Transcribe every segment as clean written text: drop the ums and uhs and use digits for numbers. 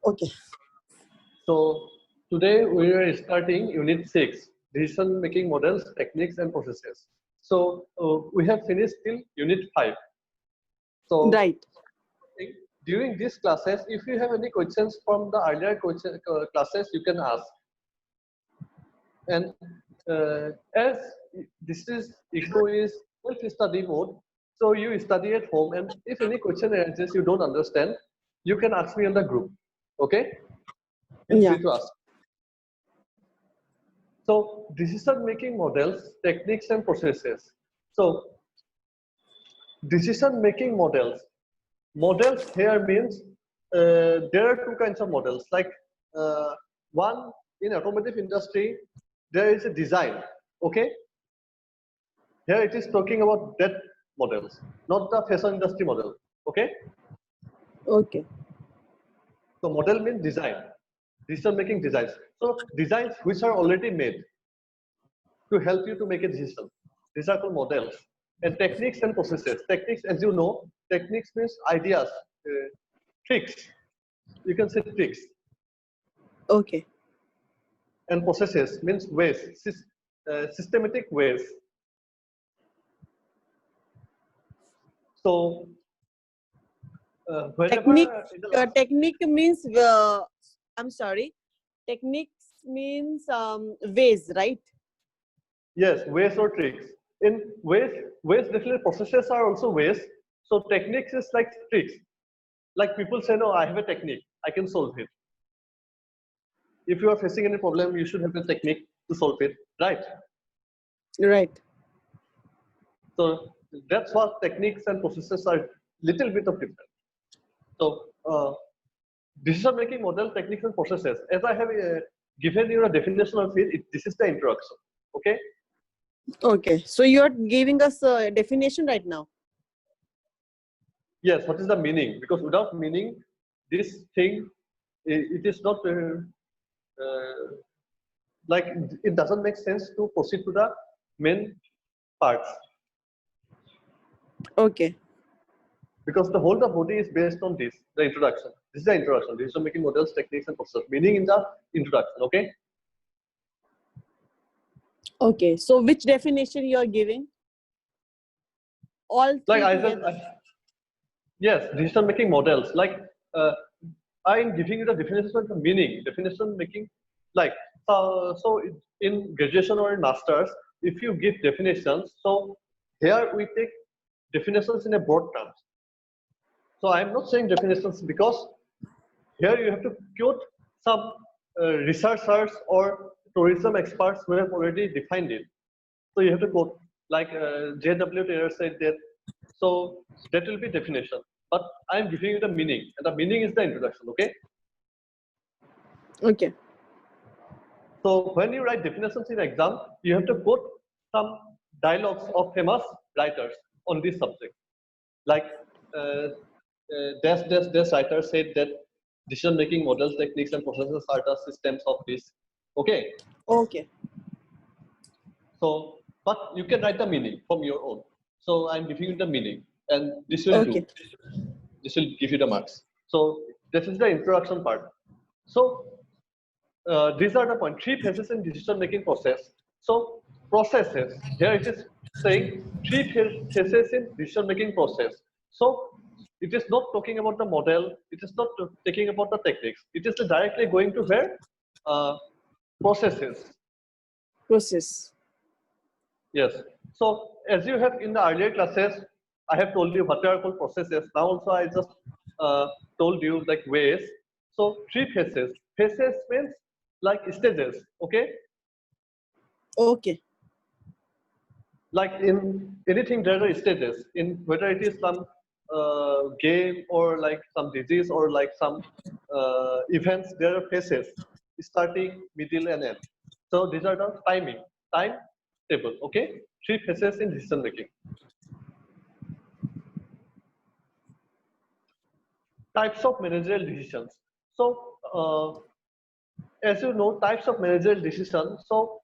Okay. So today we are starting Unit 6, Decision Making Models, Techniques and Processes. So we have finished till Unit 5. So Right. during these classes, if you have any questions from the earlier classes, you can ask. And as this is IGNOU is self-study mode, so you study at home, and if any question arises you don't understand, you can ask me in the group. Okay? Feel free to ask. So decision-making models, techniques and processes. So decision-making models. Models here means there are two kinds of models. Like one in automotive industry, there is a design. Okay. Here it is talking about that models, not the fashion industry model. Okay. Okay. So model means design, decision-making designs. So designs which are already made to help you to make a decision. These are called models. And techniques and processes. Techniques, as you know, techniques means ideas, tricks. You can say tricks. Okay. And processes means ways, systematic ways. So, technique means, I'm sorry, techniques means ways, right? Yes, ways or tricks. In ways definitely processes are also ways. So techniques is like tricks. Like people say, no, I have a technique, I can solve it. If you are facing any problem, you should have a technique to solve it, right? Right. So that's what techniques and processes are little bit of different. So decision-making model, techniques and processes. As I have given you a definition of it, this is the introduction. Okay. Okay. So you're giving us a definition right now. Yes. What is the meaning? Because without meaning, this thing, it is not like it doesn't make sense to proceed to the main parts. Okay. Because the whole of body is based on this, the introduction. This is the introduction. Decision making models, techniques, and processes. Meaning in the introduction. Okay. Okay. So which definition you are giving? All three like yes, decision making models. Like I'm giving you the definition of the meaning. Definition making, like so in graduation or in masters, if you give definitions, so here we take definitions in a broad terms. So I'm not saying definitions because here you have to quote some researchers or tourism experts who have already defined it. So you have to quote like J.W. Taylor said that. So that will be definition. But I'm giving you the meaning, and the meaning is the introduction. Okay. Okay. So when you write definitions in exam, you have to quote some dialogues of famous writers on this subject. Like this writer said that decision-making models, techniques, and processes are the systems of this. Okay. Okay. So, but you can write the meaning from your own. So I'm giving you the meaning, and this will do. This will give you the marks. So this is the introduction part. So these are the points. 3 phases in decision-making process. So processes. Here it is saying 3 phases in decision-making process. So it is not talking about the model. It is not talking about the techniques. It is directly going to where processes. Process. Yes. So as you have in the earlier classes, I have told you what are called processes. Now also I just told you like ways. So 3 phases. Phases means like stages. Okay. Okay. Like in anything there are stages. In whether it is some game or like some disease or like some events, there are phases. Starting, middle, and end. So these are the time table. Okay. 3 phases in decision making. Types of managerial decisions. So as you know, types of managerial decisions. So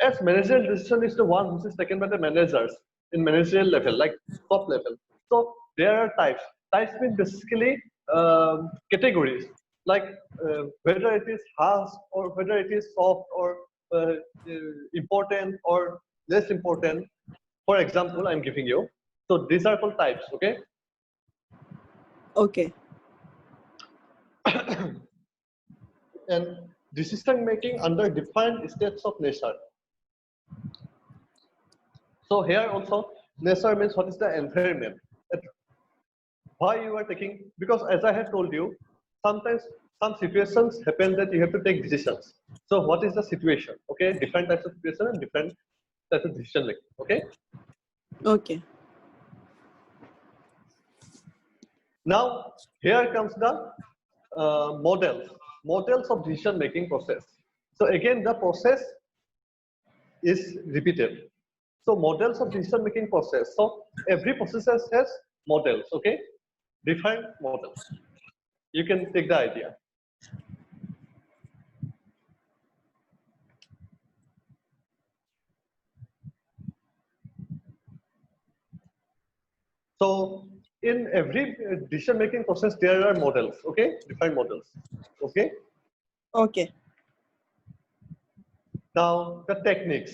as managerial decision is the one which is taken by the managers in managerial level, like top level. So there are types. Types mean basically categories, like whether it is harsh or whether it is soft or important or less important. For example, I'm giving you. So these are called types, okay? Okay. And decision making under defined states of nature. So here also, nature means what is the environment. Why you are taking, because as I have told you, sometimes some situations happen that you have to take decisions. So what is the situation? Okay, different types of situation and different types of decision making. Okay. Okay. Now here comes the models of decision making process. So again, the process is repeated. So models of decision making process. So every process has models. Okay, defined models. You can take the idea. So in every decision making process, there are models, okay, defined models, okay. Okay. Now the techniques.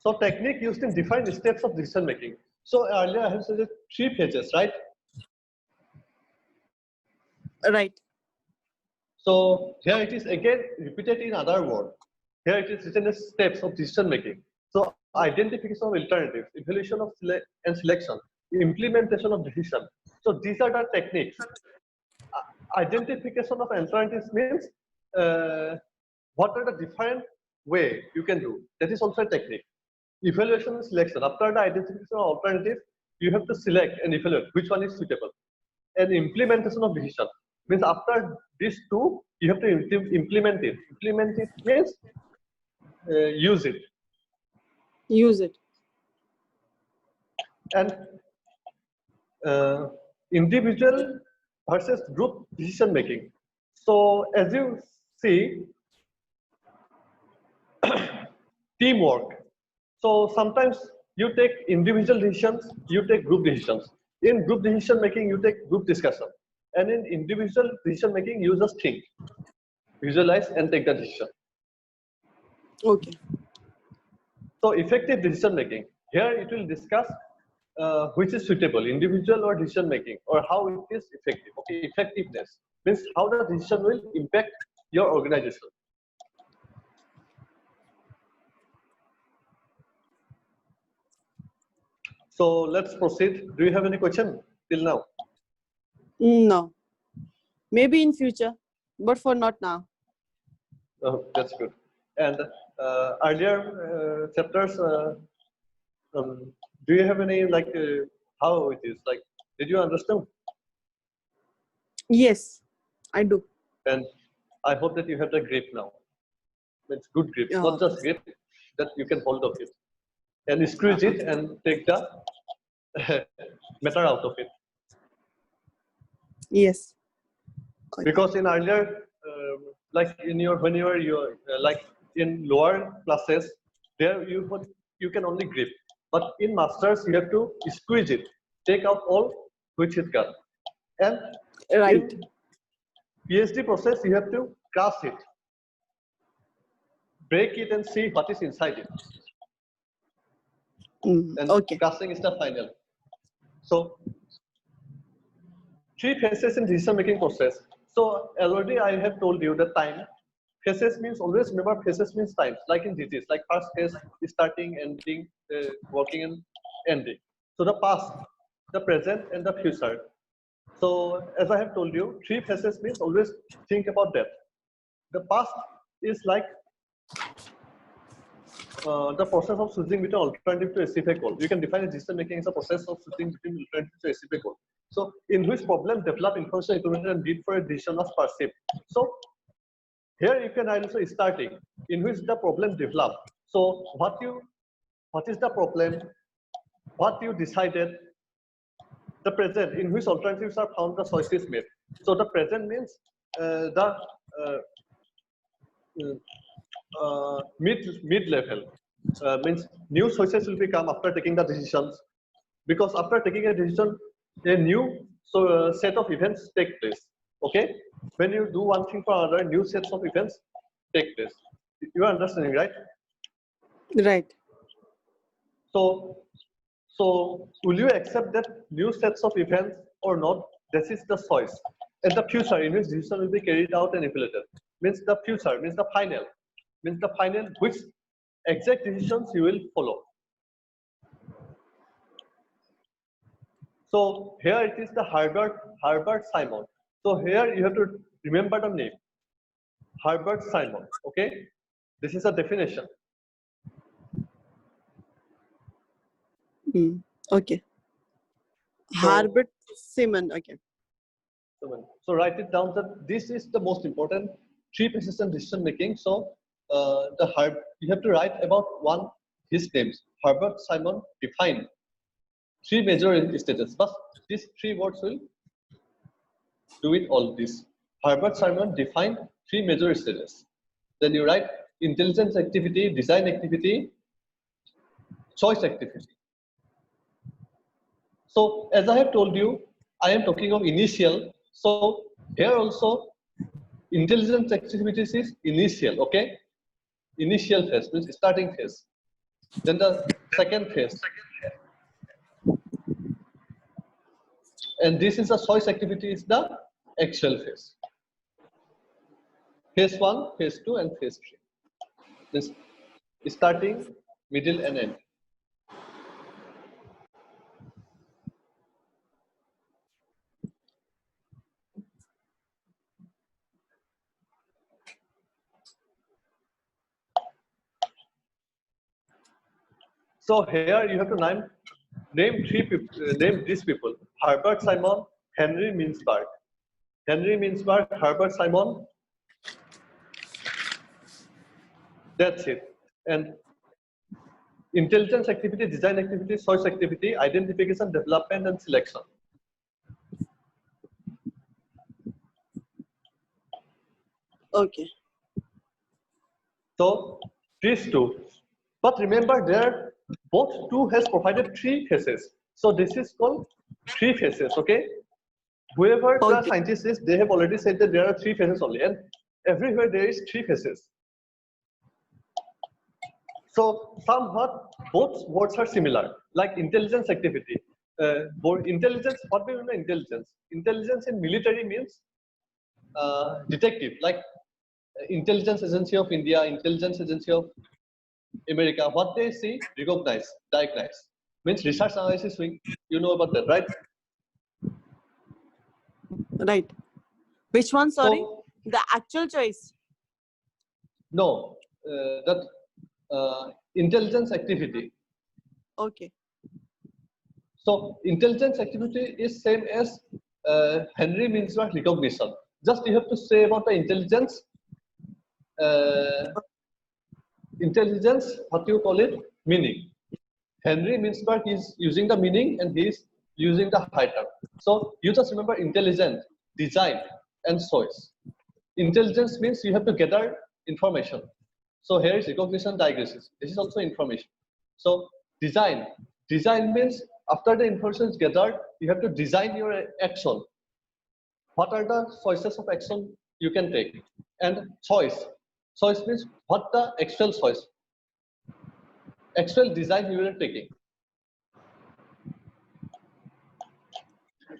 So technique used in defined steps of decision making. So earlier I have said 3 phases, right? Right. So here it is again repeated in other word. Here it is written as steps of decision making. So identification of alternatives, evaluation of and selection, implementation of decision. So these are the techniques. Identification of alternatives means what are the different way you can do. That is also a technique. Evaluation and selection. After the identification of alternative, you have to select and evaluate which one is suitable. And implementation of decision means after these two, you have to implement it. Implement it means use it. Use it. And individual versus group decision making. So as you see, teamwork. So sometimes you take individual decisions, you take group decisions. In group decision making, you take group discussion. And in individual decision making, you just think, visualize and take the decision. Okay. So effective decision making. Here it will discuss which is suitable, individual or decision making, or how it is effective. Okay, effectiveness means how the decision will impact your organization. So let's proceed. Do you have any question till now? No. Maybe in future, but for not now. Oh, that's good. And earlier chapters, do you have any like how it is? Like, did you understand? Yes, I do. And I hope that you have the grip now. It's good grip, not just grip that you can hold of it and squeeze it and take the matter out of it. Yes. Because in earlier, like in your when you are like in lower classes, there you can only grip, but in masters you have to squeeze it, take out all which it got, and Right. in PhD process you have to crush it, break it, and see what is inside it. And Okay. crushing is the final. So 3 phases in decision making process. So already I have told you the time. Phases means, always remember, phases means times, like in disease, like first phase is starting, ending, working and ending. So the past, the present and the future. So as I have told you, 3 phases means always think about that. The past is like the process of choosing between alternative to achieve a goal. You can define a decision making as a process of choosing between alternatives to achieve a goal. So in which problem develop information, implemented and need for a decision was perceived. So here you can also starting in which the problem develop. So what is the problem? What you decided? The present in which alternatives are found, the choice is made. So the present means mid level means new choices will become after taking the decisions, because after taking a decision a new set of events take place. Okay, when you do one thing for another, new sets of events take place. You are understanding, right? Right. So, will you accept that new sets of events or not? This is the choice. In the future, in which decision will be carried out and implemented. Means the future, means the final, which exact decisions you will follow. So here it is the Herbert Simon. So here you have to remember the name, Herbert Simon. Okay, this is a definition. Okay. Herbert Simon. Okay. So write it down that this is the most important three phases in decision making. So you have to write about his names. Herbert Simon defined three major stages. But these three words will do it all this. Herbert Simon defined three major stages. Then you write intelligence activity, design activity, choice activity. So as I have told you, I am talking of initial. So here also intelligence activities is initial, okay? Initial phase means starting phase. Then the second phase. And this is the choice activity is the actual phase. Phase 1, phase 2 and phase 3. This starting, middle and end. So here you have to name three people, name these people: Herbert Simon, Henry Mintzberg. Henry Mintzberg, Herbert Simon. That's it. And intelligence activity, design activity, choice activity, identification, development, and selection. Okay. So these two. But remember, there both two has provided three phases. So this is called three phases. Okay. Whoever the scientist is, they have already said that there are three phases only, and everywhere there is three phases. So somewhat both words are similar, like intelligence activity. Intelligence, what do you mean by intelligence? Intelligence in military means detective, like intelligence agency of India, intelligence agency of America. What they see, recognize, diagnose. Means research analysis wing. You know about that, right? Right. Which one? Sorry, So, the actual choice. No, that intelligence activity. Okay. So intelligence activity is same as Henry Mintzberg recognition. Just you have to say about the intelligence. Intelligence, what do you call it? Meaning. Henry Mintzberg is using the meaning and he is using the high term. So you just remember intelligent, design, and choice. Intelligence means you have to gather information. So here is recognition, diagnosis. This is also information. So design. Design means after the information is gathered, you have to design your action. What are the choices of action you can take? And choice. Choice means what the actual choice, actual design you are taking.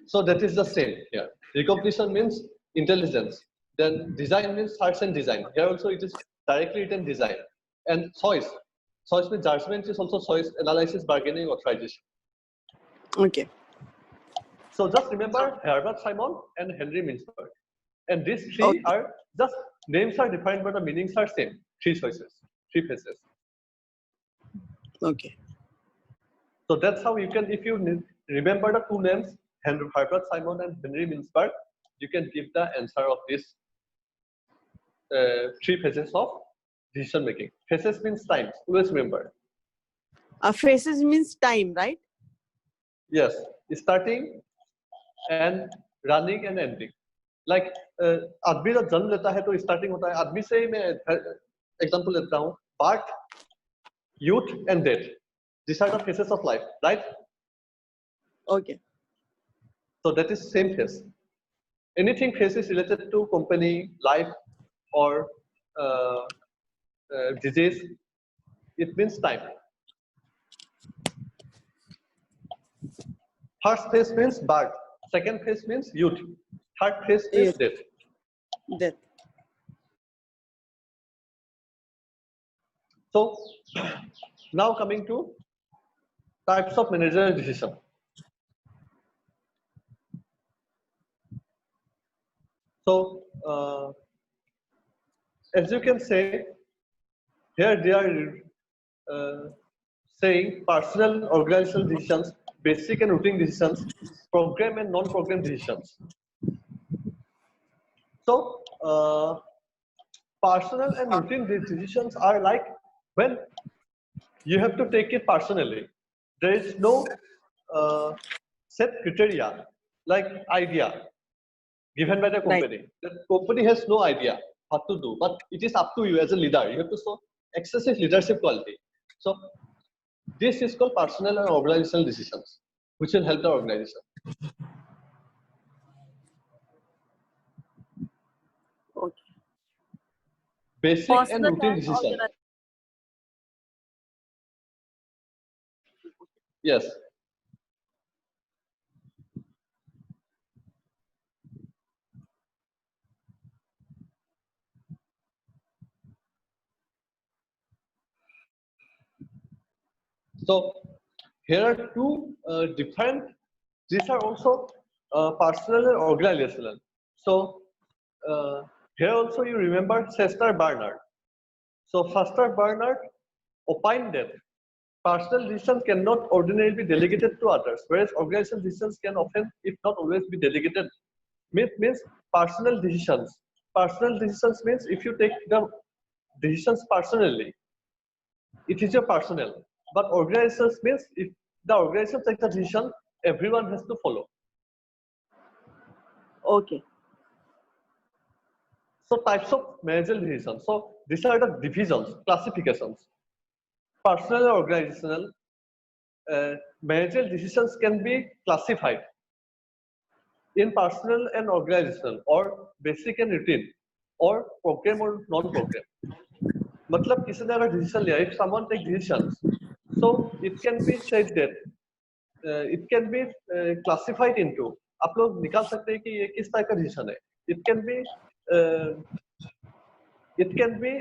So that is the same here. Recognition means intelligence. Then design means search and design. Here also it is directly written design. And choice. Choice means judgment is also choice, analysis, bargaining, authorization. Okay. So just remember Herbert Simon and Henry Mintzberg. And these three are just names are different, but the meanings are same. Three choices, three phases. Okay. So that's how you can, if you remember the two names, Herbert Simon and Henry Mintzberg, you can give the answer of this three phases of decision making. Phases means times. Always remember. Phases means time, right? Yes, starting and running and ending. Like आदमी जब जन्म लेता है तो starting होता है. आदमी से ही मैं एग्जांपल लेता हूँ. Birth, youth and death. These are the phases of life, right? Okay. So that is same phase. Anything phase is related to company, life, or disease. It means time. First phase means birth. Second phase means youth. Third phase means Yes. death. Death. So now coming to types of managerial decision. So as you can say, here they are saying personal organizational decisions, basic and routine decisions, program and non-program decisions. So personal and routine decisions are like when you have to take it personally. There is no set criteria like idea given by the Right. company. The company has no idea what to do, but it is up to you as a leader. You have to show excessive leadership quality. So this is called personal and organizational decisions, which will help the organization. Okay. Basic and Personal routine and decision. organized. Yes. So here are two different. These are also personal and organizational. So here also you remember Chester Barnard. So Chester Barnard opined that personal decisions cannot ordinarily be delegated to others, whereas organizational decisions can often, if not always, be delegated. Means personal decisions. Personal decisions means if you take the decisions personally, it is your personal. But organizations means if the organization takes a decision, everyone has to follow. Okay. So types of managerial decisions. So these are the divisions, classifications. Personal and organizational managerial decisions can be classified in personal and organizational or basic and routine or program or non-program. मतलब किसी ने अगर decision लिया, if someone takes decisions, so it can be said that it can be classified into, आप लोग निकाल सकते हैं कि ये किस टाइप का decision है. It can be uh, it can be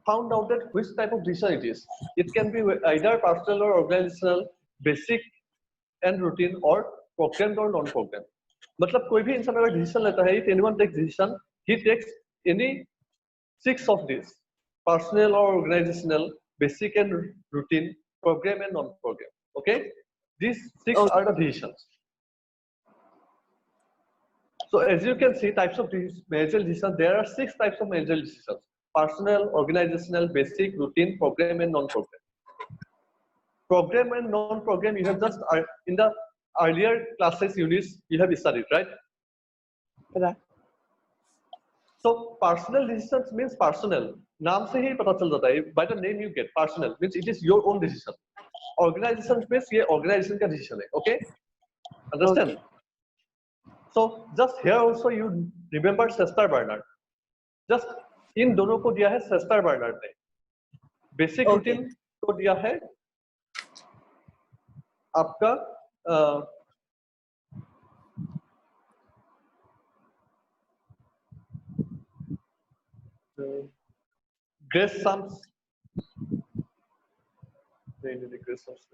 found out that which type of decision it is. It can be either personal or organizational, basic and routine, or programmed or non-programmed. मतलब कोई भी इंसान अगर decision लेता है, if anyone takes decision, he takes any 6 of these: personal or organizational, basic and routine, program and non-program. Okay, these 6 Okay. are the decisions. So as you can see, types of managerial decisions, there are 6 types of managerial decisions: personal, organizational, basic, routine, program and non-program. Program and non-program you have just in the earlier classes units you have studied, right? Right. So personal decisions means personal. नाम से ही पता चल जाता है. By the name you get personal means it is your own decision. Organization means ये organization का decision है. Okay? Understand? Okay. So just here also you remember Chester Barnard. Just इन दोनों को दिया है Chester Barnard ने. Basic Okay. routine को दिया है आपका Grace Sams. नहीं Grace Sams.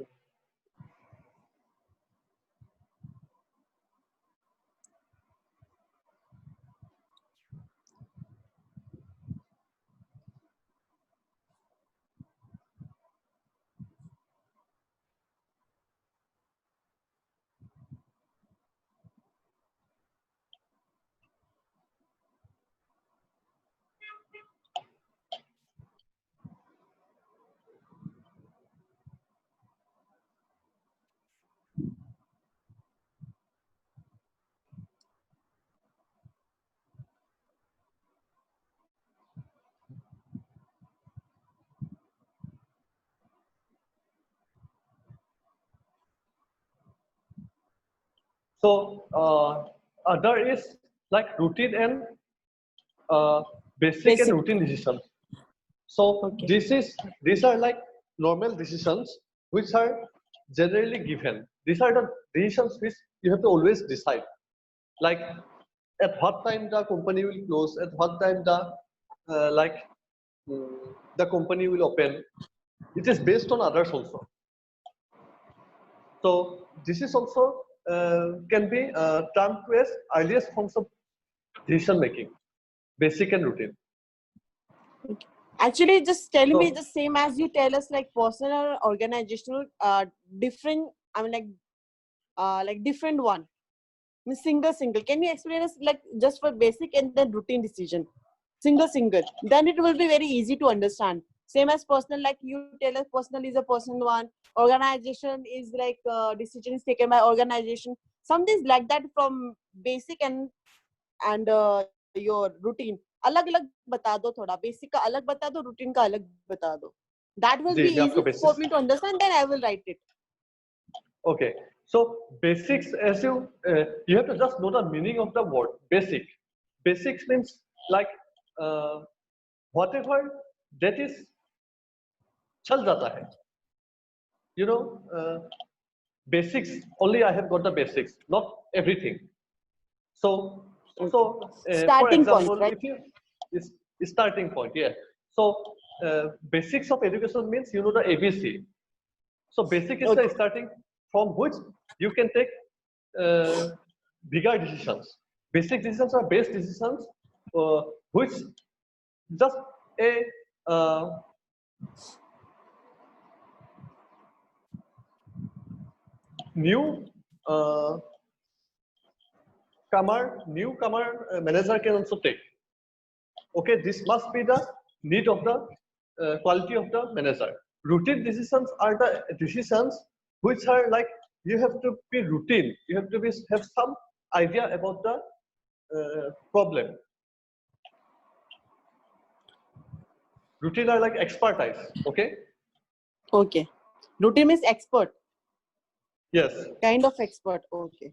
So other is like routine and basic and routine decisions. So these are like normal decisions which are generally given. These are the decisions which you have to always decide. Like at what time the company will close, at what time the the company will open. It is based on others also. So this is also can be termed as earliest forms of decision making, basic and routine. Actually, just tell So, me the same as you tell us, like personal or organizational, different. I mean, like different one. I mean, single. Can you explain us like just for basic and then routine decision? Single. Then it will be very easy to understand. Same as personal, like you tell us, personal is a personal one. Organization is like decision is taken by organization. Something like that from basic and your routine. अलग-अलग बता दो थोड़ा. Basic का अलग बता दो, routine का अलग बता दो. That will be जी, मैं आपको easy for me to understand. Then I will write it. Okay, so basics, as you have to just know the meaning of the word basic. Basics means like whatever that is चल जाता है. You know, basics only. I have got the basics, not everything. So for Starting point, example, right? if you is starting point, yeah. So basics of education means you know the ABC. So basic is the starting from which you can take bigger decisions. Basic decisions are base decisions, which just a new newcomer manager can also take. Okay, this must be the need of the quality of the manager. Routine decisions are the decisions which are like you have to be routine. You have to have some idea about the problem. Routine are like expertise. Okay. Okay. Routine means expert. Yes. Kind of expert. Okay.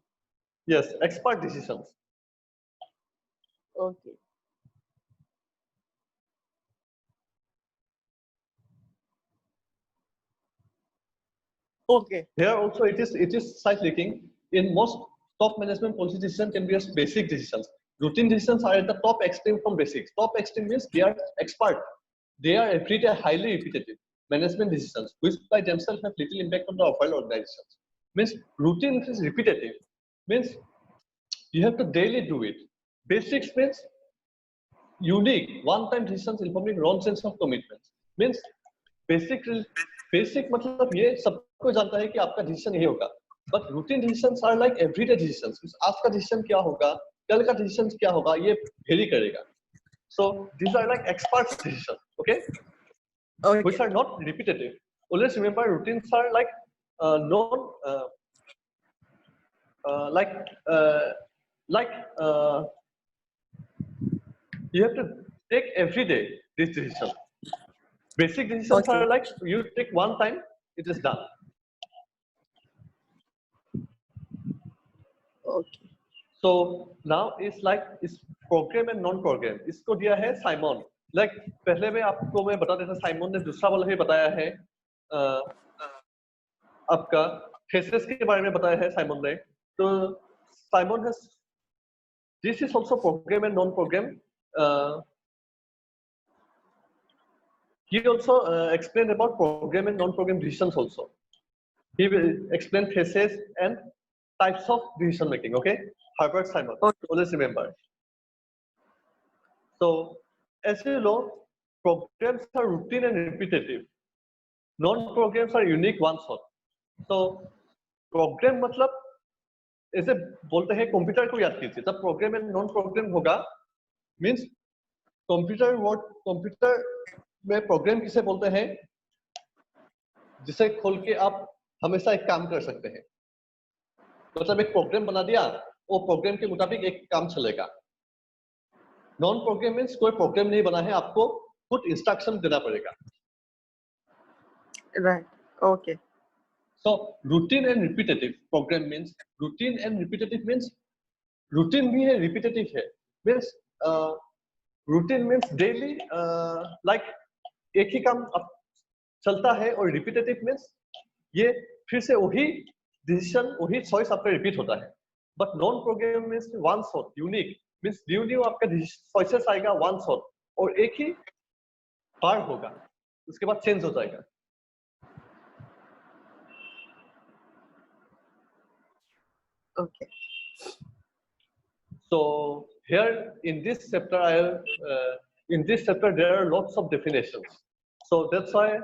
Yes. Expert decisions. Okay. Okay. Here also it is slight leaking. In most top management policy decisions can be as basic decisions. Routine decisions are at the top extreme from basics. Top extreme means they are expert. They are everyday highly repetitive management decisions, which by themselves have little impact on the overall organizations. Means routine is repetitive. Means you have to daily do it. Basics means unique, one-time decisions informing wrong sense of commitments. Means basic मतलब ये सबको जानता है कि आपका decision ये होगा. But routine decisions are like everyday decisions. आज का डिसीजन क्या होगा, कल का डिसीजन क्या होगा, ये vary करेगा. So these are like expert decisions, okay? Which are not repetitive. Always remember, routines are like non, like you have to take every day this decision. Basic decisions are like you take one time, it is done. Okay. So now it's like it's program and non-program. इसको दिया है Simon. Like पहले में आपको मैं बता देता, Simon ने दूसरा वाला भी बताया है. आपका thesis के बारे में बताया है साइमन ने. तो Simon has this is also program and non-program. He also explained about program and non-program decisions also. He will explain phases and types of decision making. Okay, Herbert Simon. Always remember. So, as you know, programs are routine and repetitive. Non-programs are unique one shot. So, program मतलब ऐसे बोलते हैं computer को याद कीजिए. जब programme and non programme होगा, means computer में प्रोग्राम किसे बोलते हैं, जिसे खोल के आप हमेशा एक काम कर सकते हैं. मतलब एक प्रोग्राम बना दिया, वो प्रोग्राम के मुताबिक एक काम चलेगा. नॉन प्रोग्राम मीन्स कोई प्रोग्राम नहीं बना है, आपको खुद इंस्ट्रक्शन देना पड़ेगा. Right. Okay. So routine and repetitive program means routine and repetitive means routine भी है repetitive है means routine means daily like एक ही काम चलता है और repetitive means ये फिर से वही decision वही choice आपका repeat होता है but non program means one shot unique means new आपका choices आएगा one shot और एक ही बार होगा उसके बाद change हो जाएगा. Okay. So here in this chapter, there are lots of definitions. So that's why,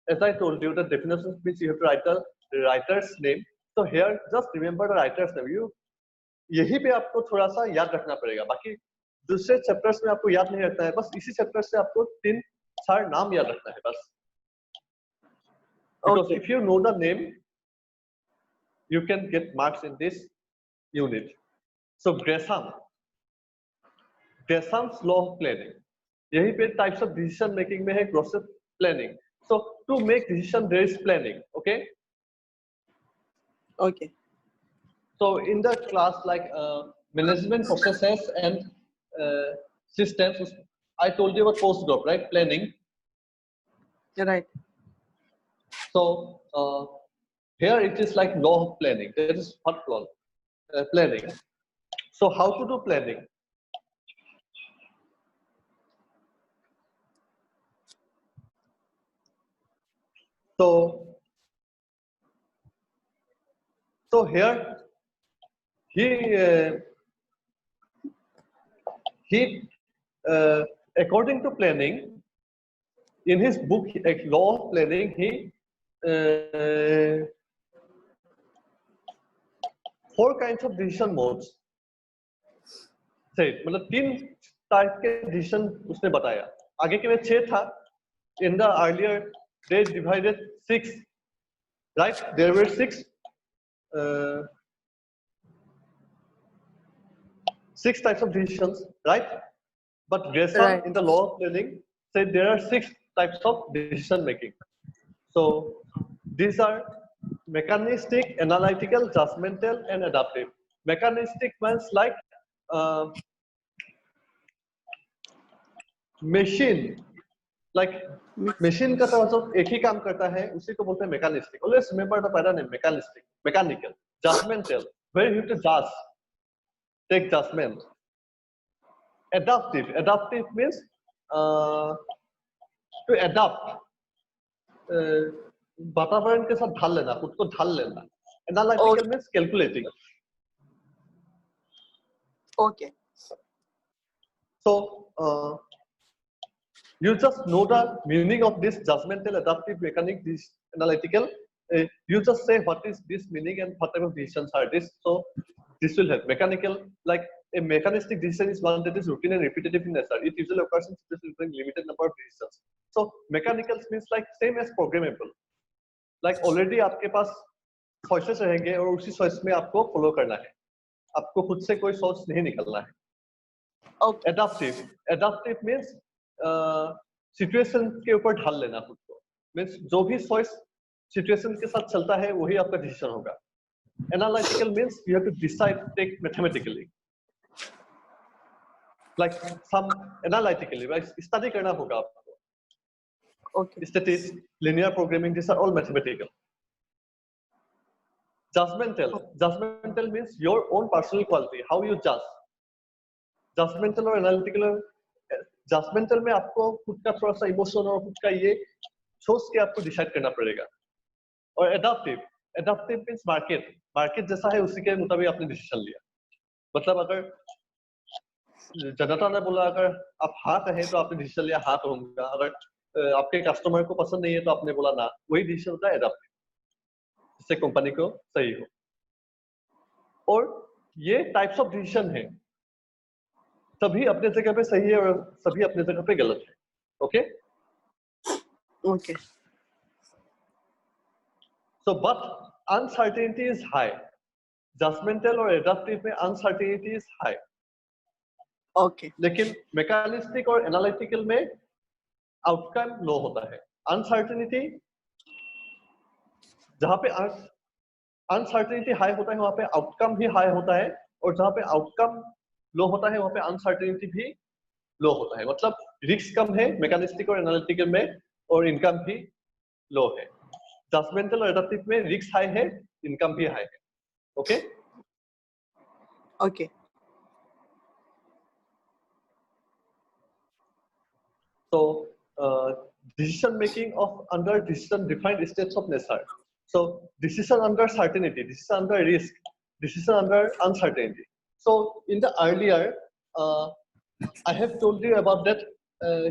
as I told you, the definitions means you have to write the writer's name. So here, just remember the writer's name. You यही पे आपको थोड़ा सा याद रखना पड़ेगा. बाकी दूसरे चैप्टर्स में आपको याद नहीं रखना है. बस इसी चैप्टर से आपको 3-4 नाम याद रखना है बस. Because if you know the name, you can get marks in this unit. So Gresham's law of planning. यही पे types of decision making में है process planning. So to make decision there is planning. Okay. Okay. So in the class like management processes and systems, I told you about post group, right? Planning. Right. So here it is like law of planning. That is what planning. So how to do planning? So here he according to planning in his book law of planning he 4 kinds of decision modes said मतलब 3 type के decision उसने बताया. आगे के में 6 था. In the earlier they divided 6, right? There were 6 types of decisions, right? But Gresham Right. in the law of planning said there are 6 types of decision making. So these are mechanistic, analytical, judgmental, and adaptive. Mechanistic means like machine, like machine का तरह जो एक ही काम करता है उसी को बोलते हैं mechanistic. Always remember the pattern name mechanistic, mechanical, judgmental, where you have to judge, take judgment. Adaptive means to adapt. वातावरण के साथ ढाल लेना, खुद को ढाल लेना. Analytical means calculating. Okay. So you just know the meaning of this judgmental, adaptive, mechanic, this analytical. You just say what is this meaning and what type of decisions are this. So this will help. Mechanical, like a mechanistic decision is one that is routine and repetitive in nature. It usually occurs in situations with limited number of decisions. So mechanical means like same as programmable. Like already आपके पास choices रहेंगे और उसी choice में आपको follow करना है. आपको खुद से कोई सोच नहीं निकलना है. Okay. Adaptive means situation के ऊपर ढाल लेना खुद को. Means जो भी choice situation के साथ चलता है वही आपका decision होगा. Analytical means you have to decide, take mathematically. Like some analytically, right? Study करना होगा आपको. Okay. Statistics, linear programming, these are all mathematical. Judgmental means your own personal quality, how you judge. Judgmental और analytical, judgmental में आपको खुद का थोड़ा सा emotion और खुद का ये सोच के आपको decide करना पड़ेगा. और adaptive means market जैसा है उसी के मुताबिक आपने decision लिया. मतलब अगर जनता ने बोला अगर आप हाँ कहें तो आपने decision लिया हाँ कहूँगा. अगर आपके कस्टमर को पसंद नहीं है तो आपने बोला ना, वही डिसीजन होता है एडाप्टिव, जिससे कंपनी को सही हो. और ये टाइप्स ऑफ डिसीजन है, सभी अपने जगह पे सही है और सभी अपने जगह पे गलत है. Okay Okay. So but uncertainty is high. Judgemental और एडाप्टिव में अनसर्टेनिटी इज हाई. Okay. लेकिन मैकेनिस्टिक और एनालिटिकल में आउटकम लो होता है. अनसर्टेनिटी जहाँ पे अनसर्टेनिटी हाई होता है वहाँ पे आउटकम भी हाई होता है, और जहाँ पे आउटकम लो होता है वहाँ पे अनसर्टेनिटी भी लो होता है। मतलब रिस्क कम है मैकेनिस्टिक और एनालिटिकल में, और इनकम भी लो है। जजमेंटल और एडेप्टिव में रिस्क हाई है, इनकम भी हाई है। Okay okay so decision making of under decision defined states of nature. So decision under certainty, decision under risk, decision under uncertainty. So in the earlier I have told you about that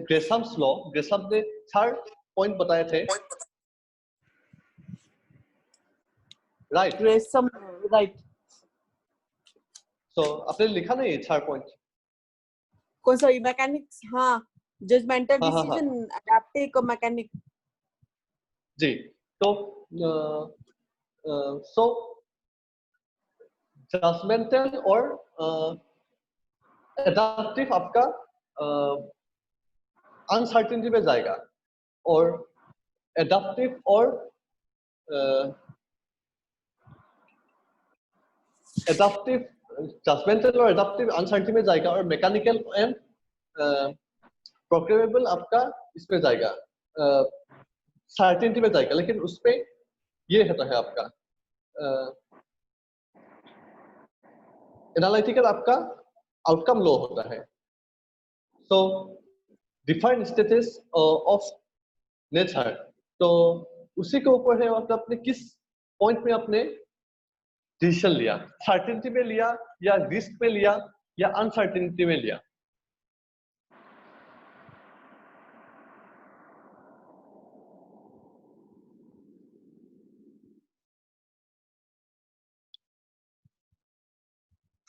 Gresham's law. Gresham ने 4 point बताए थे, right? रेसम right So आपने लिखा नहीं 4 point? कौन सा mechanics? हाँ, जजमेंटल हाँ हाँ हाँ डिसीजन, एडेप्टिव और मैकेनिक। जी। तो सो जजमेंटल और एडेप्टिव आपका अनसर्टेनिटी में जाएगा, और एडेप्टिव और एडेप्टिव जजमेंटल और एडेप्टिव अनसर्टेनिटी में जाएगा, और मैकेनिकल एंड प्रोग्रामेबल आपका इसमें जाएगा सर्टेनिटी में जाएगा। लेकिन उसपे ये होता है आपका एनालिटिकल आपका आउटकम लो होता है। सो डिफाइंड स्टेटस ऑफ नेचर, तो उसी के ऊपर है मतलब आपने किस पॉइंट में आपने डिसीजन लिया, सर्टेनिटी में लिया या रिस्क में लिया या अनसर्टेनिटी में लिया।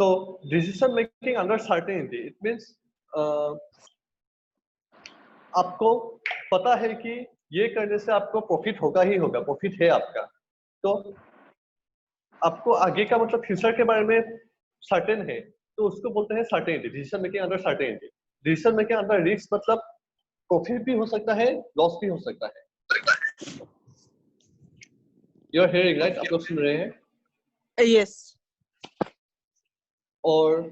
तो decision making under certainty it means आपको पता है कि ये करने से आपको प्रॉफिट होगा ही होगा, प्रॉफिट है आपका, तो आपको आगे का मतलब फ्यूचर के बारे में सर्टेन है, तो उसको बोलते हैं certainty, decision making under certainty. Decision making under risk मतलब प्रॉफिट भी हो सकता है, लॉस भी हो सकता है। You are hearing right? आप लोग सुन रहे हैं? यस और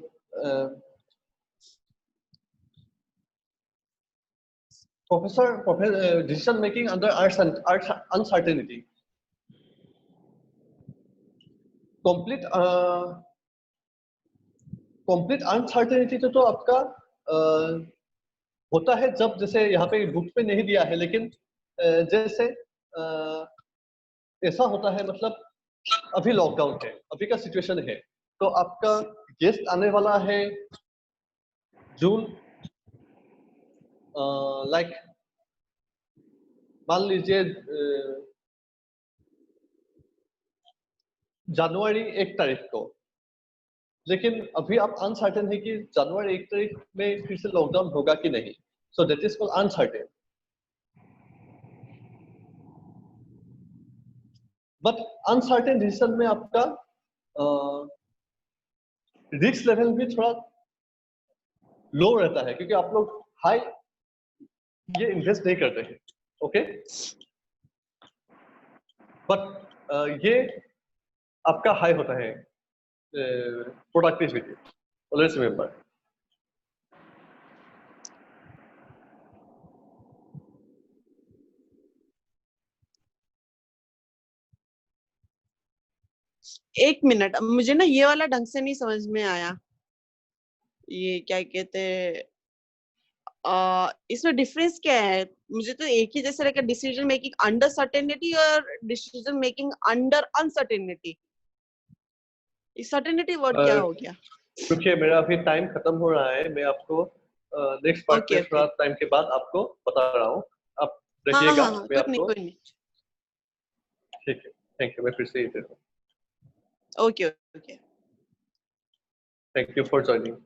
professor decision making under uncertainty, complete complete uncertainty तो आपका होता है जब, जैसे यहाँ पे बुक पे नहीं दिया है, लेकिन जैसे ऐसा होता है मतलब अभी लॉकडाउन है, अभी का सिचुएशन है, तो आपका गेस्ट आने वाला है जून, लाइक मान लीजिए जनवरी 1 तारीख को, लेकिन अभी आप अनसर्टेन है कि जनवरी 1 तारीख में फिर से लॉकडाउन होगा कि नहीं। So that is called uncertain. But uncertain decision में आपका रिस्क लेवल भी थोड़ा लो रहता है, क्योंकि आप लोग हाई ये इन्वेस्ट नहीं करते हैं। ओके बट ये आपका हाई होता है प्रोडक्टिविटी। Always remember. एक मिनट, मुझे ना ये वाला ढंग से नहीं समझ में आया, ये क्या कहते हैं, इसमें डिफरेंस क्या है? मुझे तो एक ही जैसे लगा, डिसीजन मेकिंग अंडर सर्टेनिटी और डिसीजन मेकिंग अंडर अनसर्टेनिटी। इस सर्टेनिटी वर्ड क्या हो गया? क्योंकि मेरा अभी टाइम खत्म हो रहा है, मैं आपको नेक्स्ट पार्ट में थोड़ा टाइम के बाद आपको बता रहा हूँ, आप रहिएगा। मैं आपको कोई नहीं। ठीक है, थैंक यू। मैं फिर से okay okay, thank you for joining.